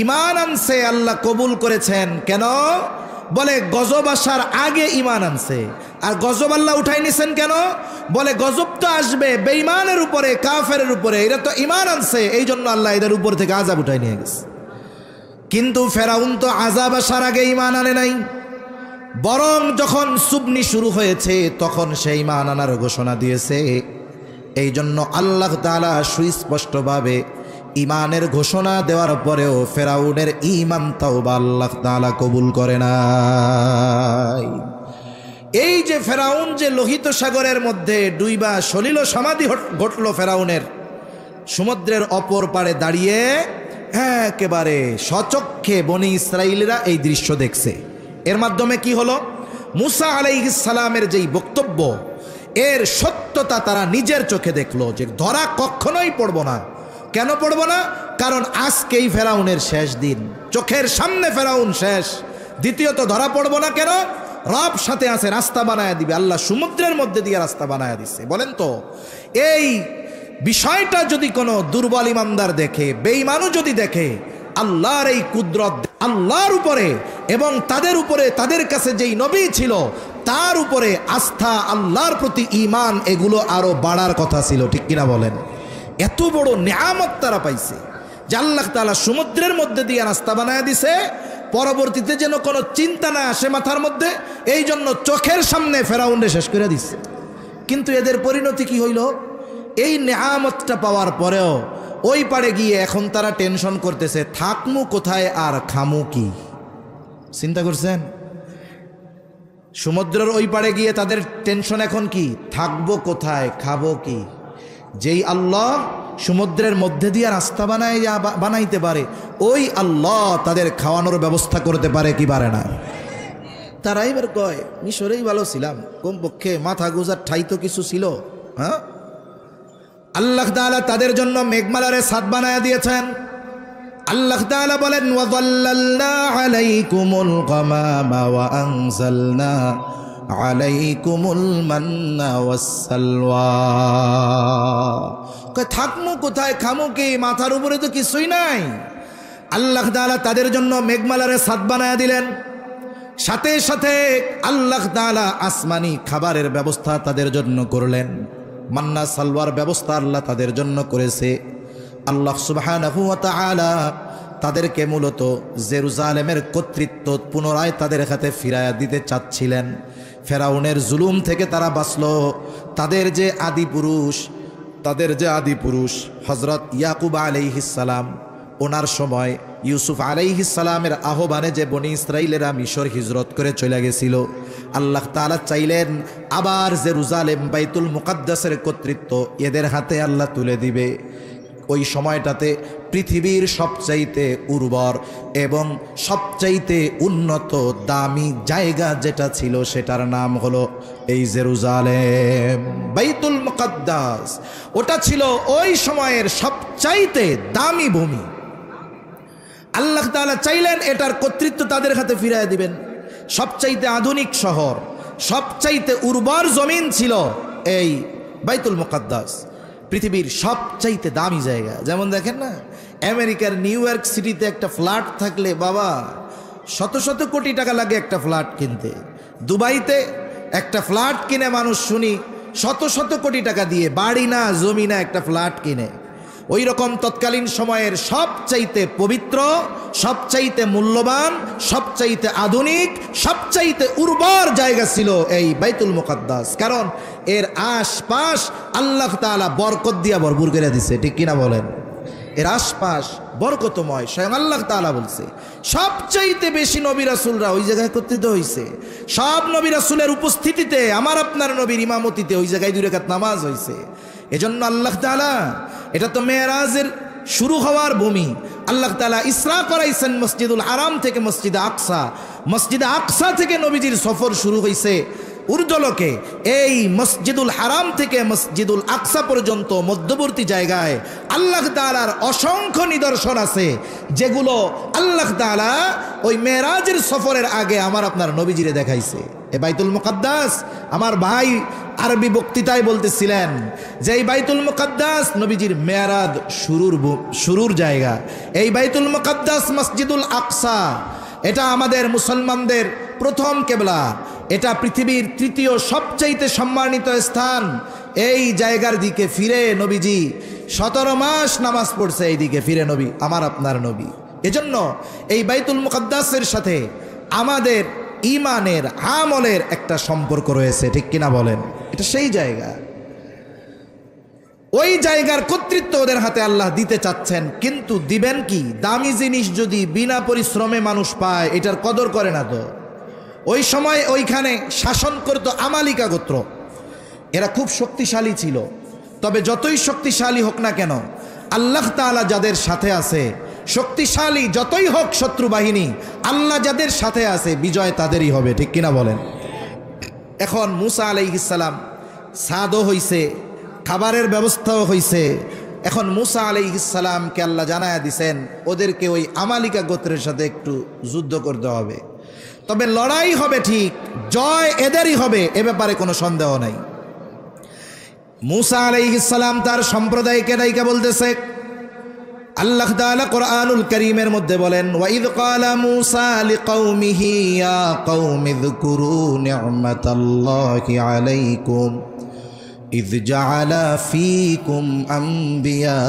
ঈমান আনছে, আল্লাহ কবুল করেছেন। কেন? বলে গজব আসার আগে ঈমান আনছে। আর গজব আল্লাহ উঠাই নিছেন কেন? বলে গজব তো আসবে বেঈমানের উপরে, কাফেরের উপরে, এরা তো ঈমান আনছে, এই জন্য আল্লাহ এদের উপর থেকে আযাব উঠাই নিয়ে গেছে। কিন্তু ফেরাউন তো আযাব আসার আগে ঈমান আনে নাই। বরং যখন সুবনি শুরু হয়েছে তখন সেই ঈমান আনার ঘোষণা দিয়েছে। এই জন্য আল্লাহ তাআলা সুস্পষ্টভাবে ঈমানের ঘোষণা দেওয়ার পরেও ফেরাউনের ঈমান তাওবা আল্লাহ তাআলা কবুল করে নাই। এই যে ফেরাউন যে লোহিত সাগরের মধ্যে ডুইবা সলিল সমাধি ঘটল ফেরাউনের, সমুদ্রের অপর পারে দাঁড়িয়ে একেবারে সচক্ষে বনি ইসরাইলরা এই দৃশ্য দেখছে। এর মাধ্যমে কি হলো? মুসা আলাইহিস সালামের যেই বক্তব্য, এর সত্যতা তারা নিজের চোখে দেখলো যে ধরা কখনোই পড়ব না। কেন পড়ব না? কারণ আজকেই ফেরাউনের শেষ দিন, চোখের সামনে ফেরাউন শেষ। দ্বিতীয়ত ধরা পড়ব না কেন? রব সাথে আছে, রাস্তা বানায় দিবে। আল্লাহ সমুদ্রের মধ্যে দিয়ে রাস্তা বানায় দিচ্ছে। বলেন তো, এই বিষয়টা যদি কোনো দুর্বল ইমানদার দেখে, বেঈমানও যদি দেখে, আল্লাহর এই কুদরত আল্লাহর উপরে এবং তাদের উপরে, তাদের কাছে যেই নবী ছিল তার উপরে আস্থা, আল্লাহর প্রতি ঈমান, এগুলো আরো বাড়ার কথা ছিল। ঠিক কিনা বলেন? এত বড় নিয়ামত তারা পাইছে যে আল্লাহ তাআলা সমুদ্রের মধ্যে দিয়ে রাস্তা বানায় দিছে, পরবর্তীতে যেন কোনো চিন্তা না আসে মাথার মধ্যে, এই জন্য চোখের সামনে ফেরাউনরে শেষ করে দিচ্ছে। কিন্তু এদের পরিণতি কি হইল? এই নিয়ামতটা পাওয়ার পরেও ওই পারে গিয়ে এখন তারা টেনশন করতেছে, থাকমু কোথায় আর খামু কি? চিন্তা করছেন? সমুদ্রের ওই পারে গিয়ে তাদের টেনশন এখন কি? থাকবো কোথায়, খাবো কি? যেই আল্লাহ সমুদ্রের মধ্যে দিয়ে রাস্তা বানাইতে পারে, ওই আল্লাহ তাদের খাওয়ানোর ব্যবস্থা করতে পারে কি পারে না? তারা এবার কয়, মিশরেই ভালো ছিলাম, কমপক্ষে মাথা গোজার ঠাই তো কিছু ছিল। হ্যাঁ, আল্লাহ তাআলা তাদের জন্য মেঘমালারে ছাদ বানায়া দিয়েছেন। আল্লাহ তাআলা বলেন, ওয়াযাল্লালনা আলাইকুমুল গামামা ওয়া আনজালনা আলাইকুমুল মান্না ওয়াসসালওয়া। কয় থাকমু কোথায়, খামু কি? মাথার উপরে তো কিছুই নাই। আল্লাহ তাআলা তাদের জন্য মেঘমালারে ছাদ বানায়া দিলেন। সাথে সাথে আল্লাহ তাআলা আসমানি খাবারের ব্যবস্থা তাদের জন্য করলেন। মান্না সালওয়ার ব্যবস্থা আল্লাহ তাদের জন্য করেছে। আল্লাহ সুবহানাহু ওয়া তাআলা তাদেরকে মূলত জেরুজালেমের কর্তৃত্ব পুনরায় তাদের হাতে ফিরাইয়া দিতে চাচ্ছিলেন। ফেরাউনের জুলুম থেকে তারা বাঁচল। তাদের যে আদি পুরুষ হযরত ইয়াকুব আলাইহিস সালাম, ওনার সময় ইউসুফ আলাইহিস সালামের আহ্বানে যে বনি ইসরাইলেরা মিশর হিজরত করে চলে গেছিল, আল্লাহ তাআলা চাইলেন আবার জেরুজালেম বাইতুল মুকাদ্দাসের কর্তৃত্ব এদের হাতে আল্লাহ তুলে দিবে। ওই সময়টাতে পৃথিবীর সবচাইতে উর্বর এবং সবচাইতে উন্নত দামি জায়গা যেটা ছিল সেটার নাম হলো এই জেরুজালেম, বাইতুল মুকাদ্দাস। ওটা ছিল ওই সময়ের সবচাইতে দামি ভূমি। আল্লাহ তাআলা চাইলেন এটার কর্তৃত্ব তাদের হাতে ফিরিয়ে দিবেন। সবচাইতে আধুনিক শহর, সবচাইতে উর্বর জমিন ছিল এই বাইতুল মুকাদ্দাস, পৃথিবীর সবচাইতে দামি জায়গা। যেমন দেখেন না, আমেরিকার নিউ ইয়র্ক সিটিতে একটা ফ্ল্যাট থাকলে বাবা শত শত কোটি টাকা লাগে একটা ফ্ল্যাট কিনতে। দুবাইতে একটা ফ্ল্যাট কিনে মানুষ শুনি শত শত কোটি টাকা দিয়ে, বাড়ি না জমি না, একটা ফ্ল্যাট কিনে। ওই রকম তৎকালীন সময়ের সবচাইতে পবিত্র, সবচাইতে মূল্যবান, সবচাইতে আধুনিক, সবচাইতে উর্বর জায়গা ছিল এই বাইতুল মুকাদ্দাস। কারণ এর আশপাশ আল্লাহ তাআলা বরকত দিয়া ভরপুর করে দিছে। ঠিক কিনা বলেন? এর আশপাশ বরকতময়। স্বয়ং আল্লাহ তাআলা বলছে সবচাইতে বেশি নবী রাসূলরা ওই জায়গায় একত্রিত হয়েছে। সব নবী রাসূলের উপস্থিতিতে, আমার আপনার নবীর ইমামতিতে ওই জায়গায় 2 রাকাত নামাজ হয়েছে। এজন্য আল্লাহ তাআলা, এটা তো মেরাজের শুরু হওয়ার ভূমি, আল্লাহ তাআলা ইসরা করাইছেন মসজিদুল হারাম থেকে মসজিদে আকসা। মসজিদে আকসা থেকে নবীজির সফর শুরু হয়েছে ঊর্ধ্বলোকে। এই মসজিদুল হারাম থেকে মসজিদুল আকসা পর্যন্ত মধ্যবর্তী জায়গায় আল্লাহ তাআলার অসংখ্য নিদর্শন আছে, যেগুলো আল্লাহ তাআলা ওই মেরাজের সফরের আগে আমার আপনার নবীজিরে দেখাইছে। এ বাইতুল মুকাদ্দাস, আমার ভাই আরবি বক্তৃতায় বলতেছিলেন যে এই বাইতুল মুকাদ্দাস নবীজির মেরাজ শুরুর জায়গা। এই বাইতুল মুকাদ্দাস মসজিদুল আকসা, এটা আমাদের মুসলমানদের প্রথম কেবলা। এটা পৃথিবীর 3য় সবচাইতে সম্মানিত স্থান। এই জায়গার দিকে ফিরে নবীজি 17 মাস নামাজ পড়ছে, এই দিকে ফিরে নবী, আমার আপনার নবী। এজন্য এই বাইতুল মুকাদ্দাসের সাথে আমাদের ঈমানের আমলের একটা সম্পর্ক রয়েছে, ঠিক কিনা বলেন? এটা সেই জায়গা, ওই জায়গার কর্তৃত্ব ওদের হাতে আল্লাহ দিতে চাচ্ছেন। কিন্তু দিবেন কি? দামি জিনিস যদি বিনা পরিশ্রমে মানুষ পায়, এটার কদর করে না তো। ওই সময় ওইখানে শাসন করত আমালিকা গোত্র, এরা খুব শক্তিশালী ছিল। তবে যতই শক্তিশালী হোক না কেন, আল্লাহ তাআলা যাদের সাথে আছে, শক্তিশালী যতই হোক শত্রু বাহিনী, আল্লাহ যাদের সাথে আছে বিজয় তাদেরই হবে, ঠিক কিনা বলেন? এখন মুসা আলাইহিস সালাম সাদও হইছে, খাবারের ব্যবস্থাও হইছে। এখন মুসা আলাইহিস সালামকে আল্লাহ জানায়া দিছেন ওদেরকে ওই আমালিকা গোত্রের সাথে একটু যুদ্ধ করতে হবে। তবে লড়াই হবে ঠিক, জয় এদেরই হবে, এ ব্যাপারে কোনো সন্দেহ নাই। মুসা আলাইহিস সালাম তার সম্প্রদায়কে ডাইকা বলতেছে, আল্লাহ তাআলা কোরআনুল কারীমের মধ্যে বলেন, ওয়াইদ ক্বালা মুসা লিকাওমিহি ইয়া কওমি যকুরু নি'মাতাল্লাহি আলাইকুম ইয জাআলা ফীকুম আমবিয়া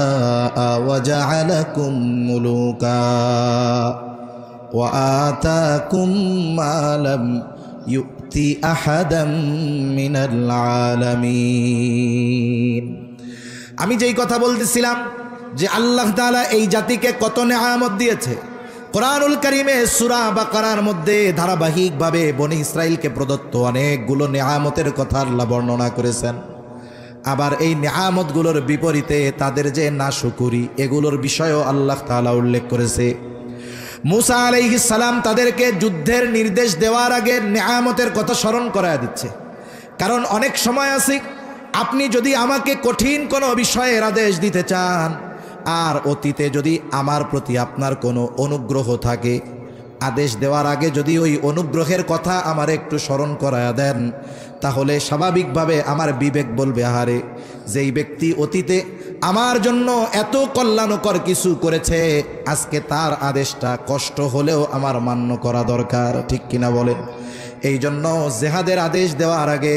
ওয়া জাআলাকুম মুলুকা ওয়া আতাকুম মা লাম ইউতি আহাদাম মিনাল আলামিন। আমি যেই কথা বলতেছিলাম যে আল্লাহ তাআলা এই জাতিকে কত নেয়ামত দিয়েছে, কোরআনুল কারীমে সূরা বাকারার মধ্যে ধারাবাহিকভাবে বনি ইসরাইলকে প্রদত্ত অনেকগুলো নেয়ামতের কথা আল্লাহ বর্ণনা করেছেন। আবার এই নেয়ামতগুলোর বিপরীতে তাদের যে নাশুকরি, এগুলোর বিষয়েও আল্লাহ তাআলা উল্লেখ করেছে। মুসা আলাইহিস সালাম তাদেরকে যুদ্ধের নির্দেশ দেওয়ার আগে নেয়ামতের কথা স্মরণ করায় দিচ্ছে। কারণ অনেক সময় আছে, আপনি যদি আমাকে কঠিন কোনো বিষয়ের আদেশ দিতে চান, আর অতীতে যদি আমার প্রতি আপনার কোনো অনুগ্রহ থাকে, আদেশ দেওয়ার আগে যদি ওই অনুগ্রহের কথা আমার একটু স্মরণ করায়া দেন, তাহলে স্বাভাবিকভাবে আমার বিবেক বলবে, আহারে যেই ব্যক্তি অতীতে আমার জন্য এত কল্যাণকর কিছু করেছে, আজকে তার আদেশটা কষ্ট হলেও আমার মান্য করা দরকার, ঠিক কিনা বলেন? এই জন্য জেহাদের আদেশ দেওয়ার আগে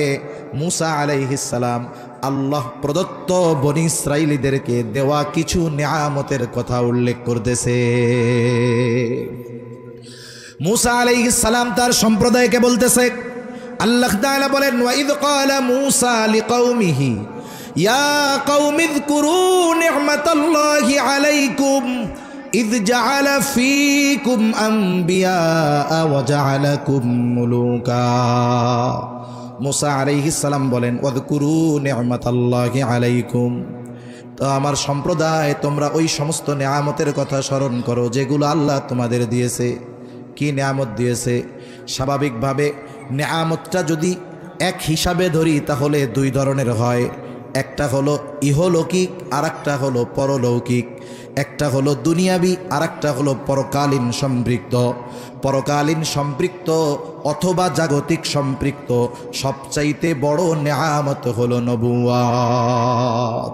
মুসা আলাইহিস সালাম আল্লাহ প্রদত্ত বনি ইসরাইলীদেরকে দেওয়া কিছু নেয়ামতের কথা উল্লেখ করতেছে। মুসা আলাইহিস সালাম তার সম্প্রদায়কে বলতেছে, আল্লাহ তাআলা বলেন, ওয়াইদ ক্বালা মুসা লিকাওমিহি ইয়া কওমি যকুরু নি'মাতাল্লাহি আলাইকুম ইয জাআলা ফীকুম আমবিয়া ওয়া জাআলাকুম মুলুকা। মুসা আলাইহিস সালাম বলেন, ওয়াযকুরু নি'মাতাল্লাহি আলাইকুম, তো আমার সম্প্রদায় তোমরা ওই সমস্ত নেয়ামতের কথা স্মরণ করো যেগুলো আল্লাহ তোমাদের দিয়েছে। কি নেয়ামত দিয়েছে? স্বাভাবিকভাবে নেয়ামতটা যদি এক হিসাবে ধরি তাহলে দুই ধরনের হয়। একটা হলো ইহলৌকিক, আর একটা হলো পরলৌকিক। একটা হলো দুনিয়াবি, আর একটা হলো পরকালীন সম্পৃক্ত। পরকালীন সম্পৃক্ত অথবা জাগতিক সম্পৃক্ত সবচাইতে বড় নেয়ামত হলো নবুয়ত।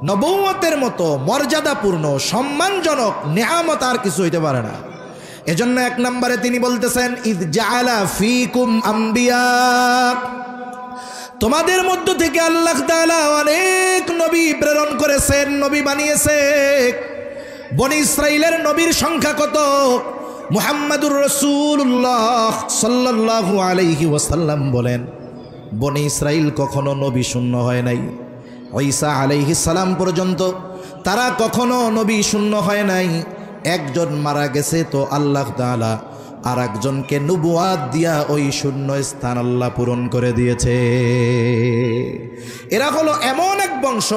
নবুয়তের মতো মর্যাদাপূর্ণ সম্মানজনক নেয়ামত আর কিছু হইতে পারে না। এজন্য এক নম্বরে তিনি বলতেছেন, ইয জাআলা ফীকুম আমবিয়া, তোমাদের মধ্য থেকে আল্লাহ তাআলা অনেক নবী প্রেরণ করেছেন, নবী বানিয়েছে। বনি ইসরাইলের নবীর সংখ্যা কত? মুহাম্মাদুর রাসূলুল্লাহ সাল্লাল্লাহু আলাইহি ওয়াসাল্লাম বলেন, বনি ইসরাইল কখনো নবী শূন্য হয় নাই। ঈসা আলাইহিস সালাম পর্যন্ত তারা কখনো নবী শূন্য হয় নাই। একজন মারা গেছে তো আল্লাহ তাআলা আর একজনকে নবুয়াত দিয়া ওই শূন্য স্থান আল্লাহ পূরণ করে দিয়েছে। এরা হলো এমন এক বংশ,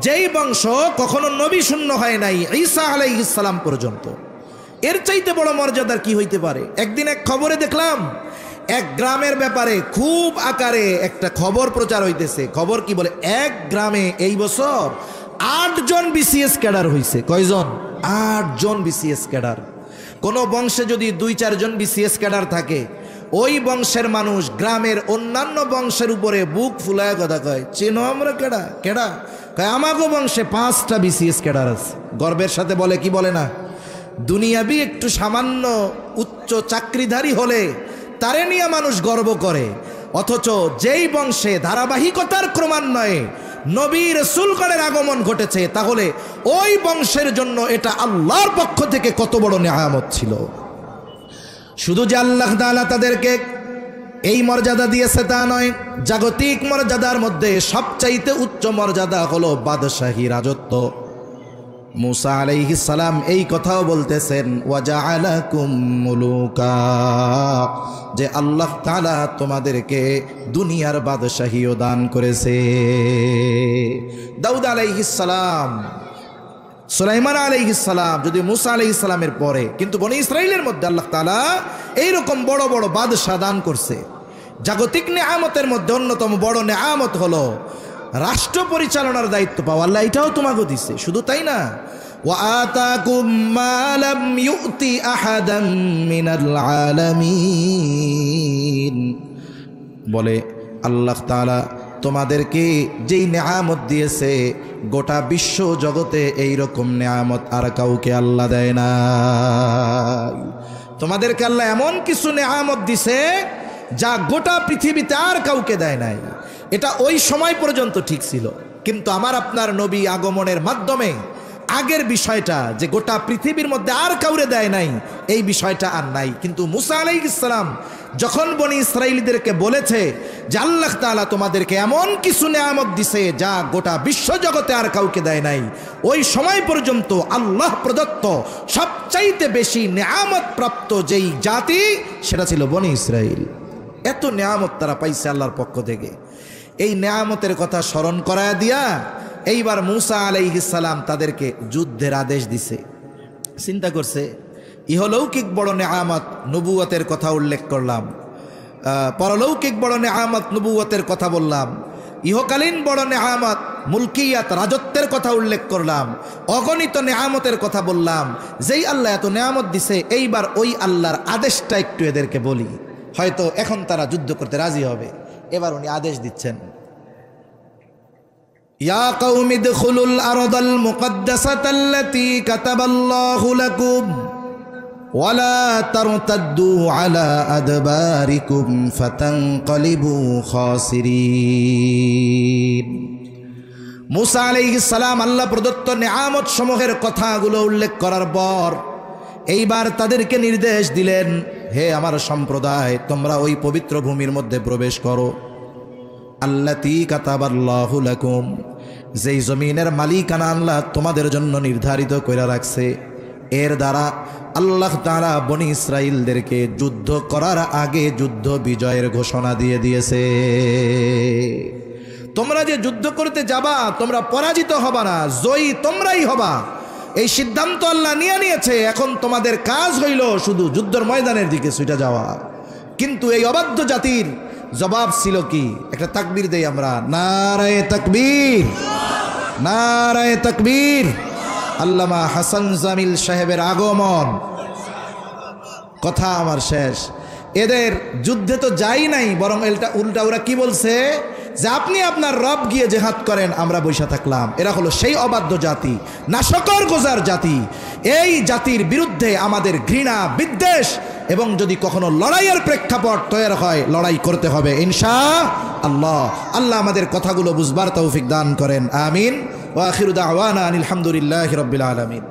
যেই বংশ কখনো নবী শূন্য হয় নাই ঈসা আলাইহিস সালাম পর্যন্ত। এর চাইতে বড় মর্যাদার কি হইতে পারে? একদিন এক খবরে দেখলাম, এক গ্রামের ব্যাপারে খুব আকারে একটা খবর প্রচার হইতেছে। খবর কি বলে, এক গ্রামে এই বছর 8 জন বিসিএস ক্যাডার হইছে। কয়জন? 8 জন বিসিএস ক্যাডার। কোনো বংশে যদি 2-4 জন বিসিএস ক্যাডার থাকে, ওই বংশের মানুষ গ্রামের অন্যান্য বংশের উপরে বুক ফুলায় কথা কয়, চেনো আমরা কেডা কেডা? কয় আমাগো বংশে 5টা বিসিএস ক্যাডার আছে। গর্বের সাথে বলে, কি বলে না? দুনিয়াবি একটু সামান্য উচ্চ চাকরিধারী হলে তারে নিয়ে মানুষ গর্ব করে, অথচ যেই বংশে ধারাবাহিকতার ক্রমান্বয়ে নবী রাসূলগণের আগমন ঘটেছে, তাহলে ওই বংশের জন্য এটা আল্লাহর পক্ষ থেকে কত বড় নেয়ামত ছিল। শুধু যে আল্লাহ তাআলা তাদেরকে এই মর্যাদা দিয়েছে তা নয়, জাগতিক মর্যাদার মধ্যে সবচাইতে উচ্চ মর্যাদা হলো বাদশাহী রাজত্ব। মুসা আলাইহিস সালাম এই কথাও বলতেছেন, ওয়াজআলাকুম মুলুকা, যে আল্লাহ তাআলা তোমাদেরকে দুনিয়ার বাদশাহীও দান করেছে। দাউদ আলাইহিস সালাম, সুলাইমান আলাইহিস সালাম যদি মুসা আলাইহিস সালামের পরে, কিন্তু বনি ইসরাইলের মধ্যে আল্লাহ তাআলা এইরকম বড় বড় বাদশা দান করছে। জাগতিক নেয়ামতের মধ্যে অন্যতম বড় নেয়ামত হলো রাষ্ট্র পরিচালনার দায়িত্ব পাওয়া। আল্লাহ এটাও তোমাকে দিছে। শুধু তাই না, ওয়া আতাকুম মা লাম ইউতি আহাদাম মিনাল আলামিন, বলে আল্লাহ তাআলা তোমাদেরকে যেই নেয়ামত দিয়েছে গোটা বিশ্ব জগতে এইরকম নেয়ামত আর কাউকে আল্লাহ দেয় না। তোমাদেরকে আল্লাহ এমন কিছু নেয়ামত দিছে যা গোটা পৃথিবীতে আর কাউকে দেয় নাই। এটা ওই সময় পর্যন্ত ঠিক ছিল, কিন্তু আমার আপনার নবী আগমনের মাধ্যমে আগের বিষয়টা যে গোটা পৃথিবীর মধ্যে আর কাউরে দেয় নাই, এই বিষয়টা আর নাই। কিন্তু মুসা আলাইহিস সালাম যখন বনি ইসরাইলীদেরকে বলেছে যে আল্লাহ তাআলা তোমাদেরকে এমন কিছু নেয়ামত দিছে যা গোটা বিশ্ব জগতে আর কাউকে দেয় নাই, ওই সময় পর্যন্ত আল্লাহ প্রদত্ত সবচাইতে বেশি নেয়ামত প্রাপ্ত যেই জাতি সেটা ছিল বনি ইসরাইল। এত নেয়ামত তারা পাইছে আল্লাহর পক্ষ থেকে। এই নেয়ামতের কথা স্মরণ করায় দিয়া এইবার মুসা আলাইহিস সালাম তাদেরকে যুদ্ধের আদেশ দিছে। চিন্তা করছে, ইহলৌকিক বড় নেয়ামত নবুয়তের কথা উল্লেখ করলাম, পরলৌকিক বড় নেয়ামত নবুয়তের কথা বললাম, ইহকালীন বড় নেয়ামত মুলকিয়াত রাজত্বের কথা উল্লেখ করলাম, অগণিত নেয়ামতের কথা বললাম। যেই আল্লাহ এত নেয়ামত দিছে, এইবার ওই আল্লাহর আদেশটা একটু এদেরকে বলি, হয়তো এখন তারা যুদ্ধ করতে রাজি হবে। এবার উনি আদেশ দিচ্ছেন, ইয়া কওমি ইদখুলুল আরদাল মুকদ্দাসাতাল্লাতী কাতাবাল্লাহু লাকুম ওয়ালা তারতাদ্দু আলা আদবারিকুম ফাতানকালিবু খাসিরিন। মুসা আলাইহিস সালাম আল্লাহ প্রদত্ত নেয়ামত সমূহের কথাগুলো উল্লেখ করার পর এইবার তাদেরকে নির্দেশ দিলেন, হে আমার সম্প্রদায়, তোমরা ওই পবিত্র ভূমির মধ্যে প্রবেশ করো, আল্লাতী কাতাবাল্লাহু লাকুম, যেই জমিনের মালিকানা আল্লাহ তোমাদের জন্য নির্ধারিত করে রাখছে। এর দ্বারা আল্লাহ তাআলা বনি ইসরাইলদেরকে যুদ্ধ করার আগে যুদ্ধ বিজয়ের ঘোষণা দিয়ে দিয়েছে। তোমরা যে যুদ্ধ করতে যাবা, তোমরা পরাজিত হবা না, জয়ী তোমরাই হবা, এই সিদ্ধান্ত আল্লাহ নিয়েছে। এখন তোমাদের কাজ হইল শুধু যুদ্ধের ময়দানের দিকে ছুটে যাওয়া। কিন্তু এই অবাধ্য জাতির জবাব ছিল কি? একটা তাকবীর দেই আমরা, নারায়ে তাকবীর, নারায়ে তাকবীর। আল্লামা হাসান জামিল সাহেবের আগমন। কথা আমার শেষ। এদের যুদ্ধে তো যাই নাই, বরং উল্টা ওরা কি বলছে যে আপনি আপনার রব গিয়ে জেহাদ করেন, আমরা বৈশা থাকলাম। এরা হলো সেই অবাধ্য জাতি, নাশকর গোজার জাতি। এই জাতির বিরুদ্ধে আমাদের ঘৃণা, বিদ্বেষ এবং যদি কখনো লড়াইয়ের প্রেক্ষাপট তৈরি হয়, লড়াই করতে হবে ইনশাআল্লাহ। আল্লাহ আমাদের কথাগুলো বুঝবার তৌফিক দান করেন, আমিন। ওয়া আখিরু দাওয়ানা আনিল হামদুলিল্লাহি রাব্বিল আলামিন।